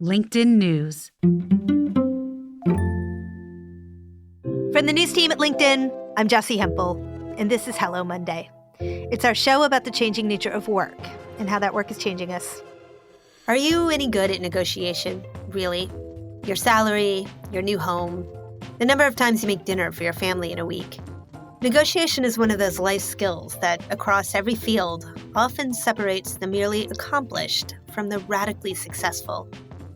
LinkedIn News. From the news team at LinkedIn, I'm Jessie Hempel, and this is Hello Monday. It's our show about the changing nature of work and how that work is changing us. Are you any good at negotiation, really? Your salary, your new home, the number of times you make dinner for your family in a week. Negotiation is one of those life skills that, across every field, often separates the merely accomplished from the radically successful.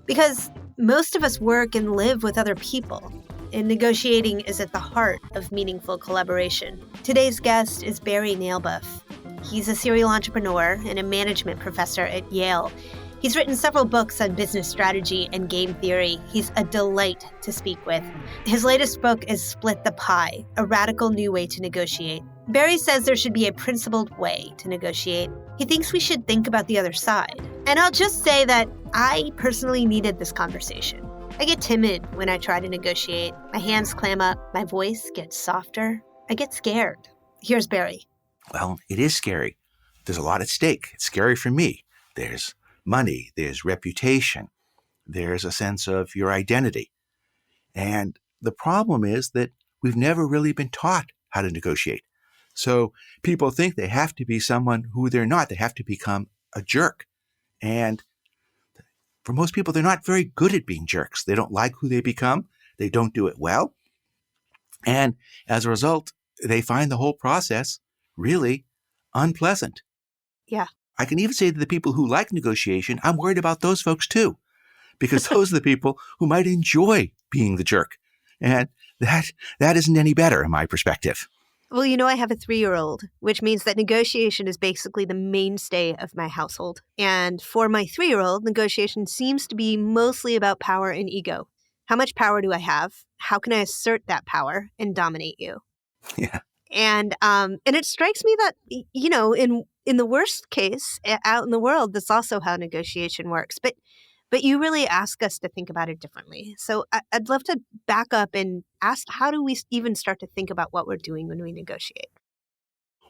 Because most of us work and live with other people, and negotiating is at the heart of meaningful collaboration. Today's guest is Barry Nalebuff. He's a serial entrepreneur and a management professor at Yale. He's written several books on business strategy and game theory. He's a delight to speak with. His latest book is Split the Pie, a radical new way to negotiate. Barry says there should be a principled way to negotiate. He thinks we should think about the other side. And I'll just say that I personally needed this conversation. I get timid when I try to negotiate. My hands clam up, my voice gets softer. I get scared. Here's Barry. Well, it is scary. There's a lot at stake. It's scary for me. There's money, there's reputation, there's a sense of your identity. And the problem is that we've never really been taught how to negotiate. So people think they have to be someone who they're not. They have to become a jerk. And for most people, they're not very good at being jerks. They don't like who they become. They don't do it well. And as a result, they find the whole process really unpleasant. Yeah. I can even say to the people who like negotiation, I'm worried about those folks too, because those are the people who might enjoy being the jerk. And that isn't any better in my perspective. Well, I have a 3-year-old, which means that negotiation is basically the mainstay of my household. And for my 3-year-old, negotiation seems to be mostly about power and ego. How much power do I have? How can I assert that power and dominate you? Yeah. And it strikes me that, in the worst case, out in the world, that's also how negotiation works. But you really ask us to think about it differently. So I'd love to back up and ask, how do we even start to think about what we're doing when we negotiate?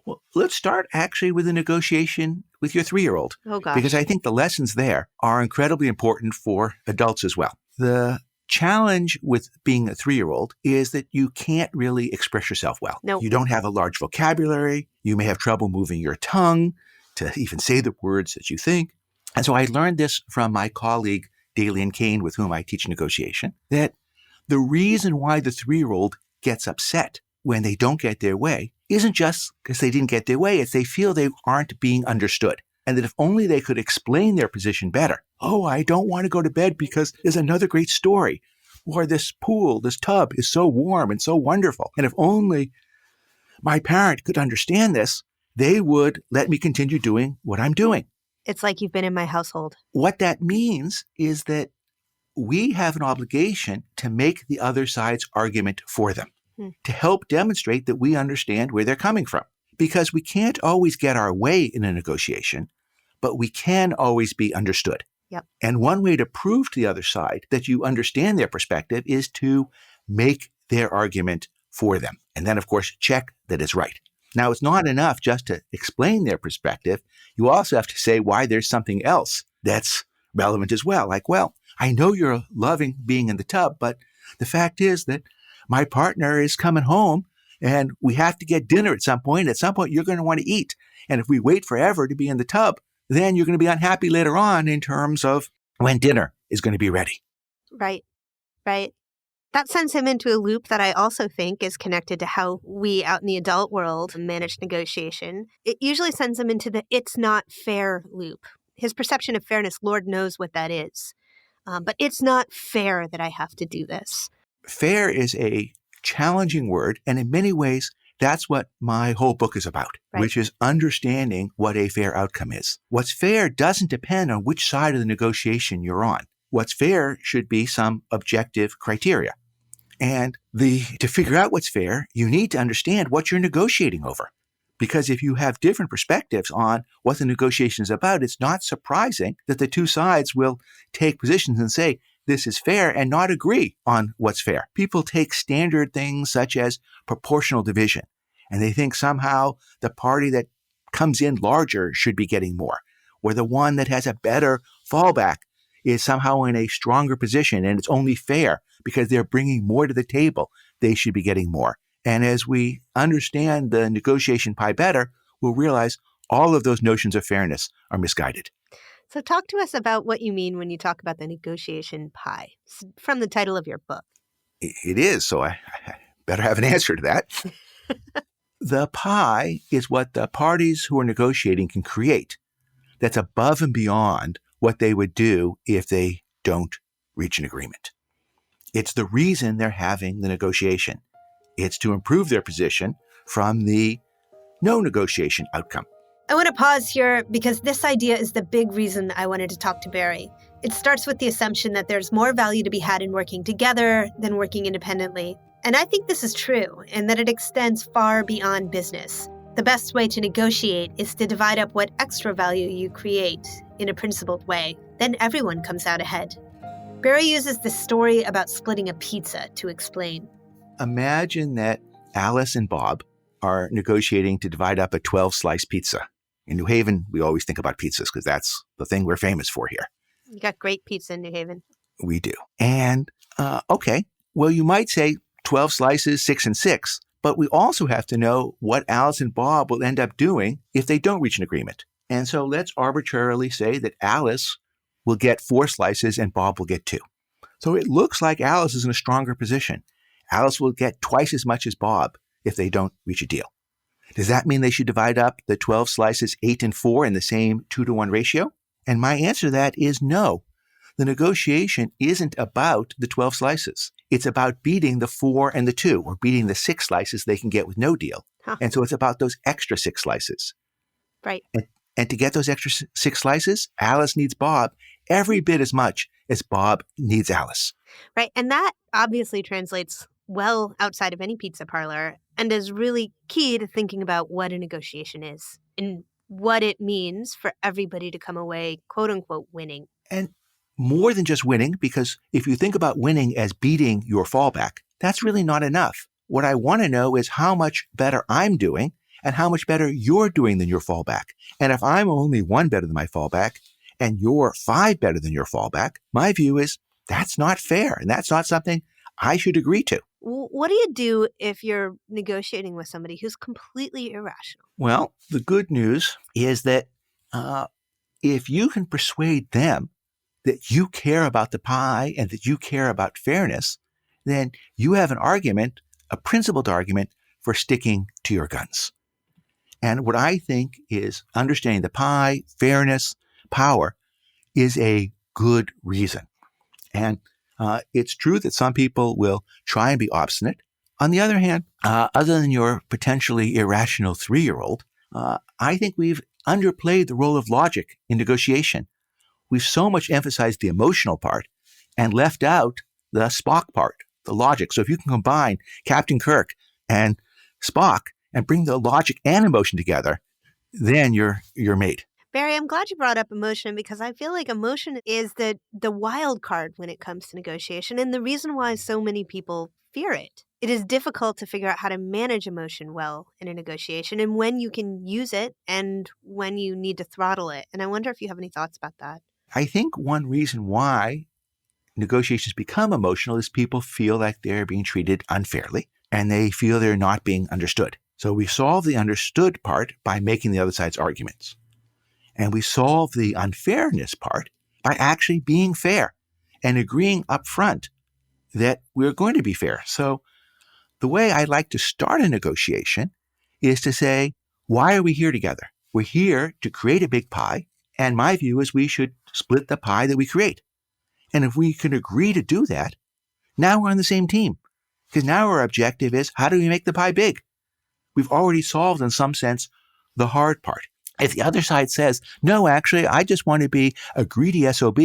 Well, let's start actually with a negotiation with your 3-year-old. Oh, gosh. Because I think the lessons there are incredibly important for adults as well. The challenge with being a 3-year-old is that you can't really express yourself well. No. You don't have a large vocabulary. You may have trouble moving your tongue to even say the words that you think. And so I learned this from my colleague, Dalian Kane, with whom I teach negotiation, that the reason why the 3-year-old gets upset when they don't get their way isn't just because they didn't get their way. It's they feel they aren't being understood. And that if only they could explain their position better. Oh, I don't want to go to bed because there's another great story. Or this pool, this tub is so warm and so wonderful. And if only my parent could understand this, they would let me continue doing what I'm doing. It's like you've been in my household. What that means is that we have an obligation to make the other side's argument for them, to help demonstrate that we understand where they're coming from. Because we can't always get our way in a negotiation, but we can always be understood. Yep. And one way to prove to the other side that you understand their perspective is to make their argument for them. And then, of course, check that it's right. Now, it's not enough just to explain their perspective. You also have to say why there's something else that's relevant as well. Like, well, I know you're loving being in the tub, but the fact is that my partner is coming home and we have to get dinner at some point. At some point, you're going to want to eat. And if we wait forever to be in the tub, then you're going to be unhappy later on in terms of when dinner is going to be ready. Right. That sends him into a loop that I also think is connected to how we out in the adult world manage negotiation. It usually sends him into the it's not fair loop. His perception of fairness, Lord knows what that is. But it's not fair that I have to do this. Fair is a challenging word, and in many ways, that's what my whole book is about, right, which is understanding what a fair outcome is. What's fair doesn't depend on which side of the negotiation you're on. What's fair should be some objective criteria. And to figure out what's fair, you need to understand what you're negotiating over. Because if you have different perspectives on what the negotiation is about, it's not surprising that the two sides will take positions and say, this is fair, and not agree on what's fair. People take standard things such as proportional division, and they think somehow the party that comes in larger should be getting more, or the one that has a better fallback is somehow in a stronger position, and it's only fair because they're bringing more to the table. They should be getting more. And as we understand the negotiation pie better, we'll realize all of those notions of fairness are misguided. So talk to us about what you mean when you talk about the negotiation pie. It's from the title of your book. It is, so I better have an answer to that. The pie is what the parties who are negotiating can create that's above and beyond what they would do if they don't reach an agreement. It's the reason they're having the negotiation. It's to improve their position from the no negotiation outcome. I want to pause here because this idea is the big reason I wanted to talk to Barry. It starts with the assumption that there's more value to be had in working together than working independently. And I think this is true, and that it extends far beyond business. The best way to negotiate is to divide up what extra value you create in a principled way. Then everyone comes out ahead. Barry uses this story about splitting a pizza to explain. Imagine that Alice and Bob are negotiating to divide up a 12-slice pizza. In New Haven, we always think about pizzas because that's the thing we're famous for here. You got great pizza in New Haven. We do. And, okay, well, you might say 12 slices, 6 and 6, but we also have to know what Alice and Bob will end up doing if they don't reach an agreement. And so let's arbitrarily say that Alice will get 4 slices and Bob will get 2. So it looks like Alice is in a stronger position. Alice will get twice as much as Bob if they don't reach a deal. Does that mean they should divide up the 12 slices 8 and 4 in the same 2-to-1 ratio? And my answer to that is no. The negotiation isn't about the 12 slices. It's about beating the 4 and the 2, or beating the 6 slices they can get with no deal. And so it's about those extra 6 slices. Right. And to get those extra 6 slices, Alice needs Bob every bit as much as Bob needs Alice. Right. And that obviously translates well outside of any pizza parlor and is really key to thinking about what a negotiation is and what it means for everybody to come away, quote unquote, winning. And more than just winning, because if you think about winning as beating your fallback, that's really not enough. What I want to know is how much better I'm doing and how much better you're doing than your fallback. And if I'm only 1 better than my fallback and you're 5 better than your fallback, my view is that's not fair. And that's not something I should agree to. What do you do if you're negotiating with somebody who's completely irrational? Well, the good news is that if you can persuade them that you care about the pie and that you care about fairness, then you have an argument, a principled argument for sticking to your guns. And what I think is understanding the pie, fairness, power is a good reason. And it's true that some people will try and be obstinate. On the other hand, other than your potentially irrational 3-year-old, I think we've underplayed the role of logic in negotiation. We've so much emphasized the emotional part and left out the Spock part, the logic. So if you can combine Captain Kirk and Spock and bring the logic and emotion together, then you're made. Barry, I'm glad you brought up emotion because I feel like emotion is the wild card when it comes to negotiation and the reason why so many people fear it. It is difficult to figure out how to manage emotion well in a negotiation and when you can use it and when you need to throttle it. And I wonder if you have any thoughts about that. I think one reason why negotiations become emotional is people feel like they're being treated unfairly and they feel they're not being understood. So we solve the understood part by making the other side's arguments. And we solve the unfairness part by actually being fair and agreeing up front that we're going to be fair. So the way I like to start a negotiation is to say, why are we here together? We're here to create a big pie. And my view is we should split the pie that we create. And if we can agree to do that, now we're on the same team. Because now our objective is, how do we make the pie big? We've already solved, in some sense, the hard part. If the other side says, no, actually, I just want to be a greedy SOB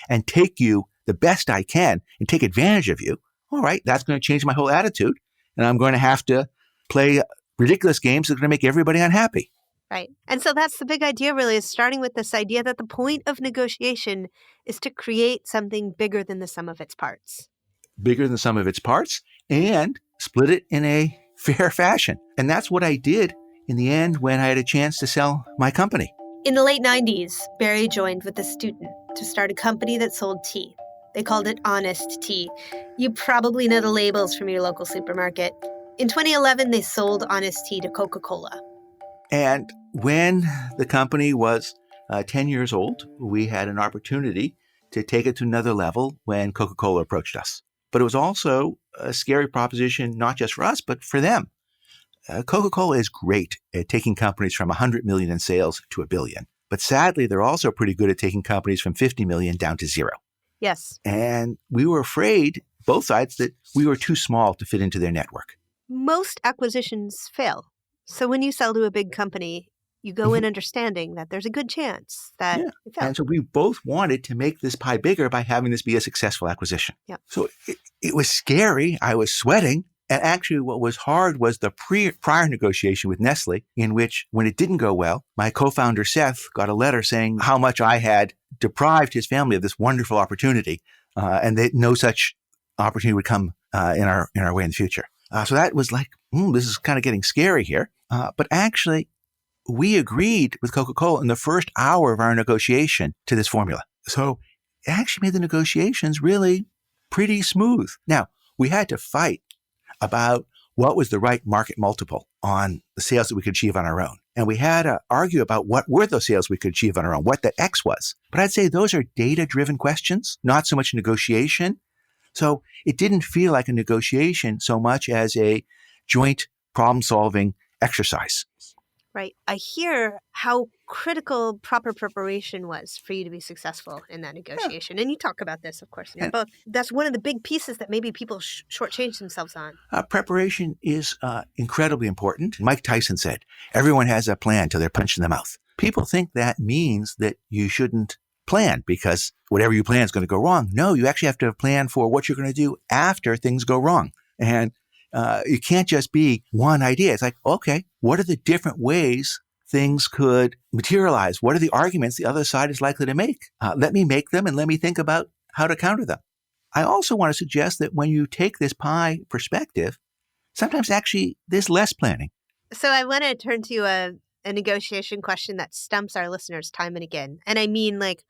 and take you the best I can and take advantage of you, all right, that's going to change my whole attitude. And I'm going to have to play ridiculous games that are going to make everybody unhappy. Right. And so that's the big idea, really, is starting with this idea that the point of negotiation is to create something bigger than the sum of its parts. Bigger than the sum of its parts and split it in a fair fashion. And that's what I did in the end when I had a chance to sell my company. In the late 90s, Barry joined with a student to start a company that sold tea. They called it Honest Tea. You probably know the labels from your local supermarket. In 2011, they sold Honest Tea to Coca-Cola. And when the company was 10 years old, we had an opportunity to take it to another level when Coca-Cola approached us. But it was also a scary proposition, not just for us, but for them. Coca-Cola is great at taking companies from 100 million in sales to $1 billion. But sadly, they're also pretty good at taking companies from 50 million down to zero. Yes. And we were afraid, both sides, that we were too small to fit into their network. Most acquisitions fail. So when you sell to a big company, you go in understanding that there's a good chance that it fails. And so we both wanted to make this pie bigger by having this be a successful acquisition. Yep. So it was scary. I was sweating. And actually what was hard was the prior negotiation with Nestle, in which when it didn't go well, my co-founder Seth got a letter saying how much I had deprived his family of this wonderful opportunity, and that no such opportunity would come in our way in the future. So that was like, this is kind of getting scary here. But actually, we agreed with Coca-Cola in the first hour of our negotiation to this formula. So it actually made the negotiations really pretty smooth. Now, we had to fight about what was the right market multiple on the sales that we could achieve on our own. And we had to argue about what were those sales we could achieve on our own, what that X was. But I'd say those are data-driven questions, not so much negotiation. So it didn't feel like a negotiation so much as a joint problem-solving exercise. Right. I hear how critical proper preparation was for you to be successful in that negotiation. Yeah. And you talk about this, of course, in your book. That's one of the big pieces that maybe people shortchange themselves on. Preparation is incredibly important. Mike Tyson said, everyone has a plan till they're punched in the mouth. People think that means that you shouldn't plan because whatever you plan is going to go wrong. No, you actually have to plan for what you're going to do after things go wrong. And it can't just be one idea. It's like, okay, what are the different ways things could materialize? What are the arguments the other side is likely to make? Let me make them and let me think about how to counter them. I also want to suggest that when you take this pie perspective, sometimes actually there's less planning. So I want to turn to a negotiation question that stumps our listeners time and again. And I mean, like,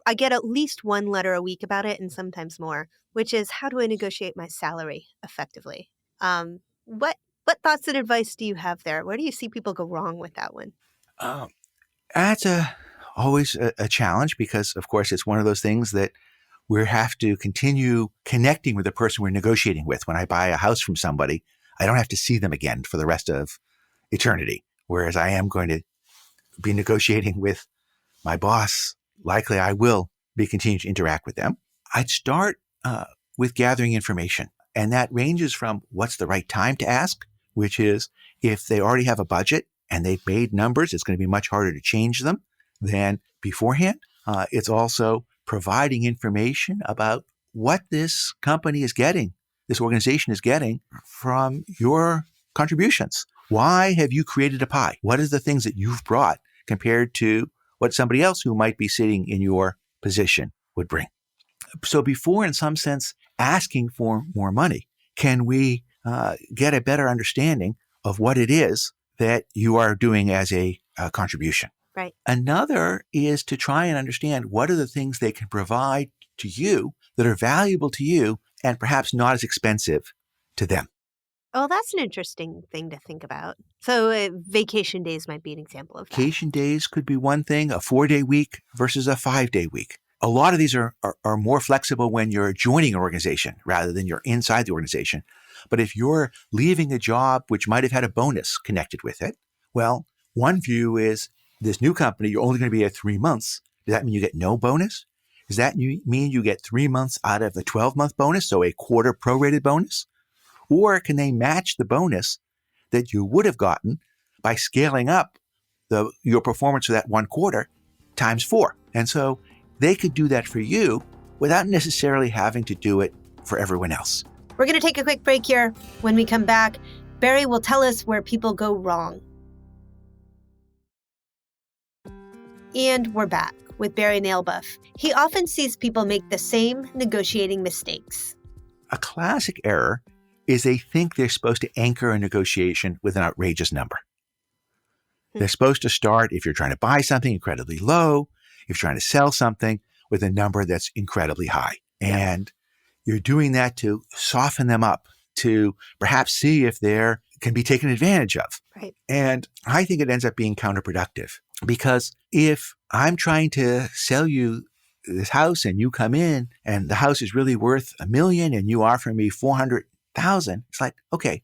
I get at least one letter a week about it and sometimes more, which is, how do I negotiate my salary effectively? What thoughts and advice do you have there? Where do you see people go wrong with that one? That's always a challenge because, of course, it's one of those things that we have to continue connecting with the person we're negotiating with. When I buy a house from somebody, I don't have to see them again for the rest of eternity, whereas I am going to be negotiating with my boss. Likely I will be continuing to interact with them. I'd start with gathering information. And that ranges from what's the right time to ask, which is if they already have a budget and they've made numbers, it's going to be much harder to change them than beforehand. It's also providing information about what this company is getting, this organization is getting from your contributions. Why have you created a pie? What are the things that you've brought compared to what somebody else who might be sitting in your position would bring? So before, in some sense, asking for more money, can we get a better understanding of what it is that you are doing as a contribution? Right. Another is to try and understand what are the things they can provide to you that are valuable to you and perhaps not as expensive to them. Oh, that's an interesting thing to think about. So vacation days might be an example of that. Vacation days could be one thing, a 4-day week versus a 5-day week. A lot of these are more flexible when you're joining an organization rather than you're inside the organization. But if you're leaving a job which might have had a bonus connected with it, well, one view is this new company, you're only going to be at 3 months. Does that mean you get no bonus? Does that mean you get 3 months out of the 12-month bonus, so a quarter prorated bonus? Or can they match the bonus that you would have gotten by scaling up your performance for that one quarter times 4? And so they could do that for you without necessarily having to do it for everyone else. We're going to take a quick break here. When we come back, Barry will tell us where people go wrong. And we're back with Barry Nalebuff. He often sees people make the same negotiating mistakes. A classic error is they think they're supposed to anchor a negotiation with an outrageous number. They're supposed to start, if you're trying to buy something, incredibly low. If you're trying to sell something, with a number that's incredibly high. And you're doing that to soften them up, to perhaps see if they're can be taken advantage of. Right. And I think it ends up being counterproductive, because if I'm trying to sell you this house and you come in and the house is really worth $1 million and you offer me 400,000, it's like, okay,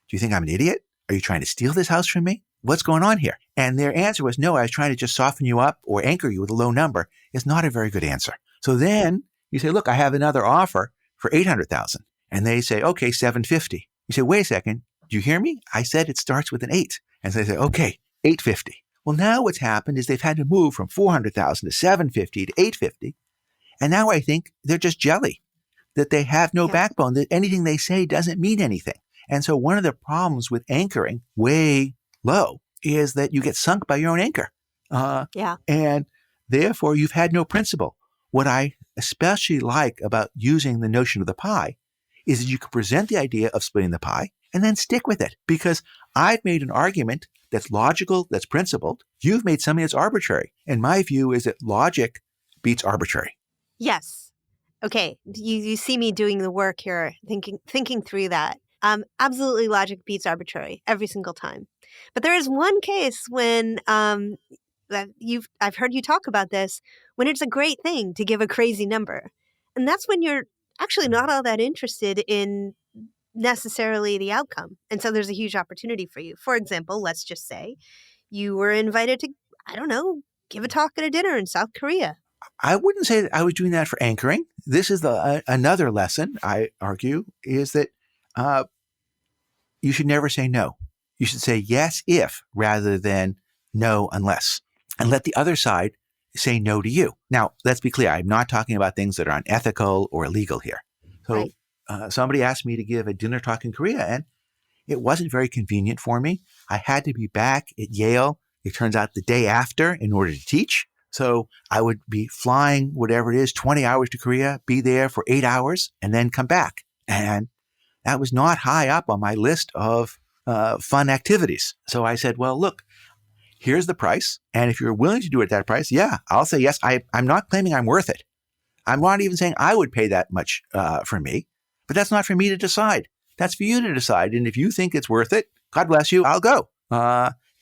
do you think I'm an idiot? Are you trying to steal this house from me? What's going on here? And their answer was, no, I was trying to just soften you up or anchor you with a low number. It's not a very good answer. So then you say, look, I have another offer for 800,000. And they say, okay, 750. You say, wait a second. Do you hear me? I said it starts with an 8. And so they say, okay, 850. Well, now what's happened is they've had to move from 400,000 to 750 to 850. And now I think they're just jelly, that they have no backbone, that anything they say doesn't mean anything. And so one of the problems with anchoring way low is that you get sunk by your own anchor. And therefore, you've had no principle. What I especially like about using the notion of the pie is that you can present the idea of splitting the pie and then stick with it. Because I've made an argument that's logical, that's principled. You've made something that's arbitrary. And my view is that logic beats arbitrary. Yes. Okay. You see me doing the work here, thinking through that. Absolutely, logic beats arbitrary every single time. But there is one case when I've heard you talk about this, when it's a great thing to give a crazy number. And that's when you're actually not all that interested in necessarily the outcome. And so there's a huge opportunity for you. For example, let's just say you were invited to, I don't know, give a talk at a dinner in South Korea. I wouldn't say that I was doing that for anchoring. This is another lesson, I argue, is that you should never say no. You should say yes if rather than no unless, and let the other side say no to you. Now, let's be clear. I'm not talking about things that are unethical or illegal here. So somebody asked me to give a dinner talk in Korea, and it wasn't very convenient for me. I had to be back at Yale, it turns out, the day after in order to teach. So I would be flying, whatever it is, 20 hours to Korea, be there for 8 hours, and then come back. And that was not high up on my list of fun activities. So I said, well, look, here's the price. And if you're willing to do it at that price, yeah, I'll say yes. I'm not claiming I'm worth it. I'm not even saying I would pay that much for me. But that's not for me to decide. That's for you to decide. And if you think it's worth it, God bless you, I'll go.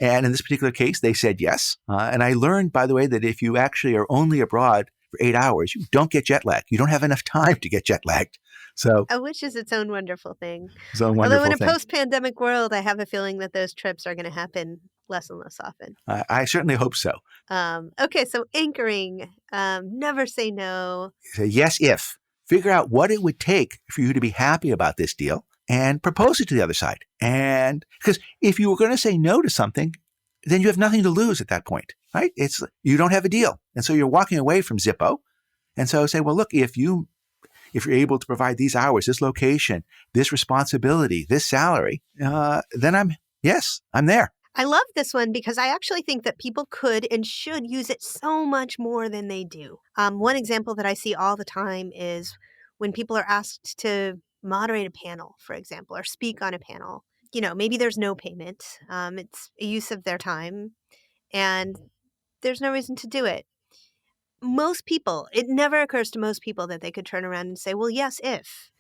And in this particular case, they said yes. And I learned, by the way, that if you actually are only abroad for 8 hours, you don't get jet lag. You don't have enough time to get jet lagged. So, which is its own wonderful thing. Although in a post-pandemic world, I have a feeling that those trips are going to happen less and less often. I certainly hope so. Okay, so anchoring, never say no. Say yes if. Figure out what it would take for you to be happy about this deal and propose it to the other side. And because if you were going to say no to something, then you have nothing to lose at that point, right? You don't have a deal. And so you're walking away from Zippo. And so say, well, look, if you're able to provide these hours, this location, this responsibility, this salary, then I'm there. I love this one because I actually think that people could and should use it so much more than they do. One example that I see all the time is when people are asked to moderate a panel, for example, or speak on a panel. You know, maybe there's no payment. It's a use of their time, and there's no reason to do it. Most people, it never occurs to most people that they could turn around and say, well, yes, if,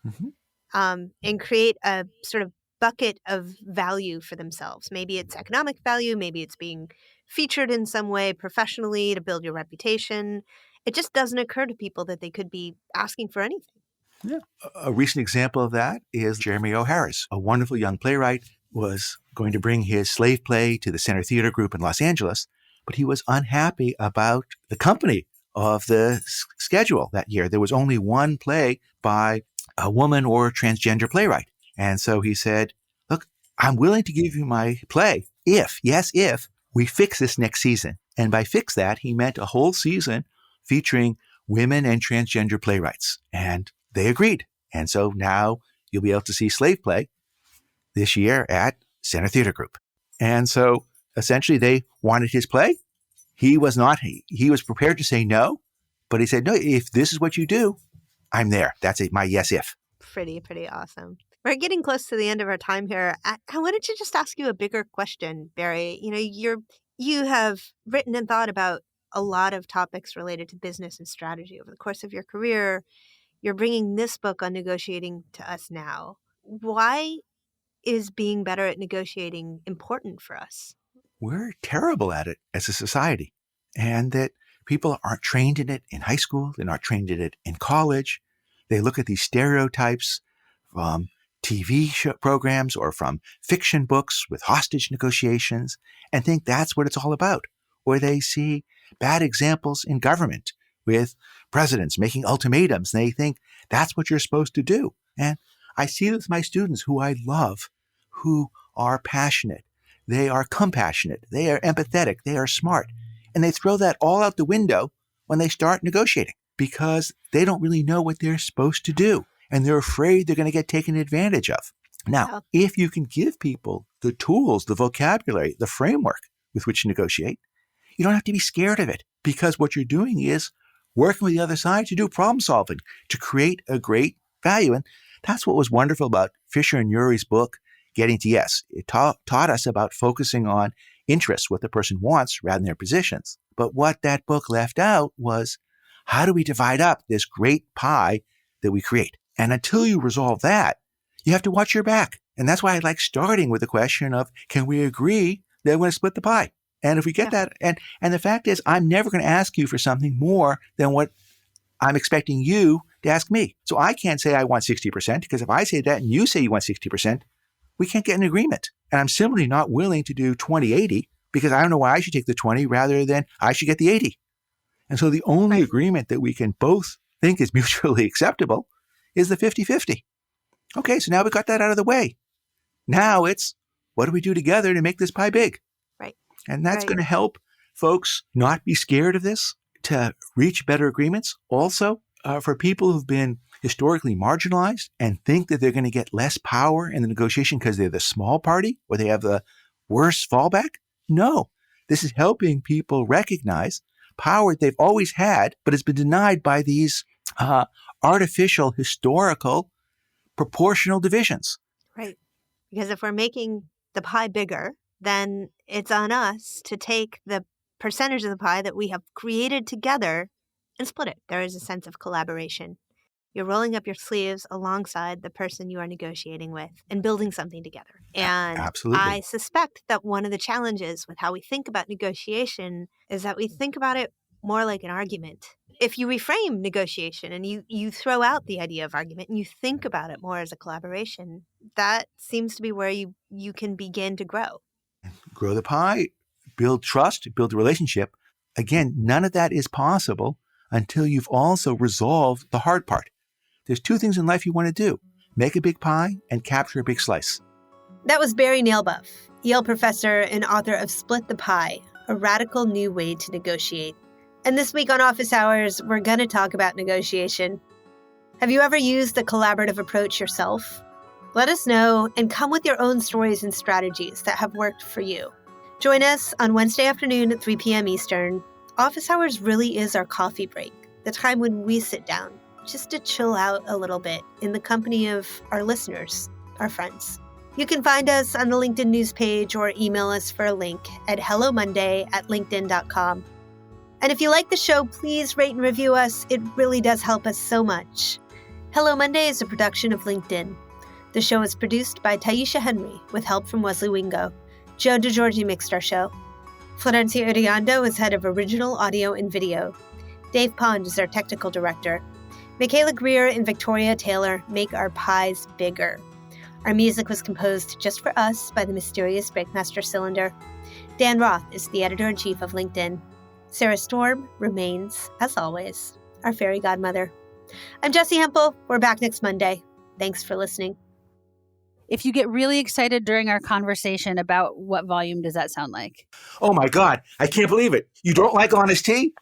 and create a sort of bucket of value for themselves. Maybe it's economic value. Maybe it's being featured in some way professionally to build your reputation. It just doesn't occur to people that they could be asking for anything. Yeah. A recent example of that is Jeremy O'Harris, a wonderful young playwright, was going to bring his slave play to the Center Theater Group in Los Angeles, but he was unhappy about the company of the schedule that year. There was only one play by a woman or transgender playwright. And so he said, look, I'm willing to give you my play if we fix this next season. And by fix that, he meant a whole season featuring women and transgender playwrights. And they agreed. And so now you'll be able to see slave play this year at Center Theater Group. And so essentially they wanted his play. He was prepared to say no, but he said, no, if this is what you do, I'm there. That's my yes if. Pretty awesome. We're getting close to the end of our time here. I wanted to just ask you a bigger question, Barry. You know, you have written and thought about a lot of topics related to business and strategy over the course of your career. You're bringing this book on negotiating to us now. Why is being better at negotiating important for us? We're terrible at it as a society, and that people aren't trained in it in high school. They're not trained in it in college. They look at these stereotypes from TV programs or from fiction books with hostage negotiations and think that's what it's all about. Or they see bad examples in government with presidents making ultimatums, and they think that's what you're supposed to do. And I see this with my students who I love, who are passionate. They are compassionate. They are empathetic. They are smart. And they throw that all out the window when they start negotiating because they don't really know what they're supposed to do. And they're afraid they're going to get taken advantage of. Now, if you can give people the tools, the vocabulary, the framework with which to negotiate, you don't have to be scared of it because what you're doing is working with the other side to do problem solving, to create a great value. And that's what was wonderful about Fisher and Urey's book, Getting to Yes. It taught us about focusing on interests, what the person wants, rather than their positions. But what that book left out was, how do we divide up this great pie that we create? And until you resolve that, you have to watch your back. And that's why I like starting with the question of, can we agree that we're going to split the pie? And if we get that, and the fact is, I'm never going to ask you for something more than what I'm expecting you to ask me. So I can't say I want 60%, because if I say that and you say you want 60%, we can't get an agreement. And I'm simply not willing to do 20-80 because I don't know why I should take the 20 rather than I should get the 80. And so the only agreement that we can both think is mutually acceptable is the 50-50. Okay, so now we got that out of the way. Now it's, what do we do together to make this pie big? Right. And that's going to help folks not be scared of this, to reach better agreements. Also, for people who've been historically marginalized and think that they're going to get less power in the negotiation because they're the small party or they have the worst fallback. No, this is helping people recognize power they've always had, but it's been denied by these artificial, historical, proportional divisions. Right. Because if we're making the pie bigger, then it's on us to take the percentage of the pie that we have created together and split it. There is a sense of collaboration. You're rolling up your sleeves alongside the person you are negotiating with and building something together. And absolutely. I suspect that one of the challenges with how we think about negotiation is that we think about it more like an argument. If you reframe negotiation and you throw out the idea of argument and you think about it more as a collaboration, that seems to be where you can begin to grow. Grow the pie, build trust, build a relationship. Again, none of that is possible until you've also resolved the hard part. There's two things in life you want to do: make a big pie and capture a big slice. That was Barry Nalebuff, Yale professor and author of Split the Pie, a radical new way to negotiate. And this week on Office Hours, we're going to talk about negotiation. Have you ever used a collaborative approach yourself? Let us know and come with your own stories and strategies that have worked for you. Join us on Wednesday afternoon at 3 p.m. Eastern. Office Hours really is our coffee break, the time when we sit down just to chill out a little bit in the company of our listeners, our friends. You can find us on the LinkedIn news page or email us for a link at hellomonday@linkedin.com. And if you like the show, please rate and review us. It really does help us so much. Hello Monday is a production of LinkedIn. The show is produced by Taisha Henry with help from Wesley Wingo. Joe DeGiorgi mixed our show. Florencia Uriando is head of original audio and video. Dave Pond is our technical director. Michaela Greer and Victoria Taylor make our pies bigger. Our music was composed just for us by the mysterious Breakmaster Cylinder. Dan Roth is the editor-in-chief of LinkedIn. Sarah Storm remains, as always, our fairy godmother. I'm Jessie Hempel. We're back next Monday. Thanks for listening. If you get really excited during our conversation, about what volume does that sound like? Oh my God, I can't believe it. You don't like honest tea?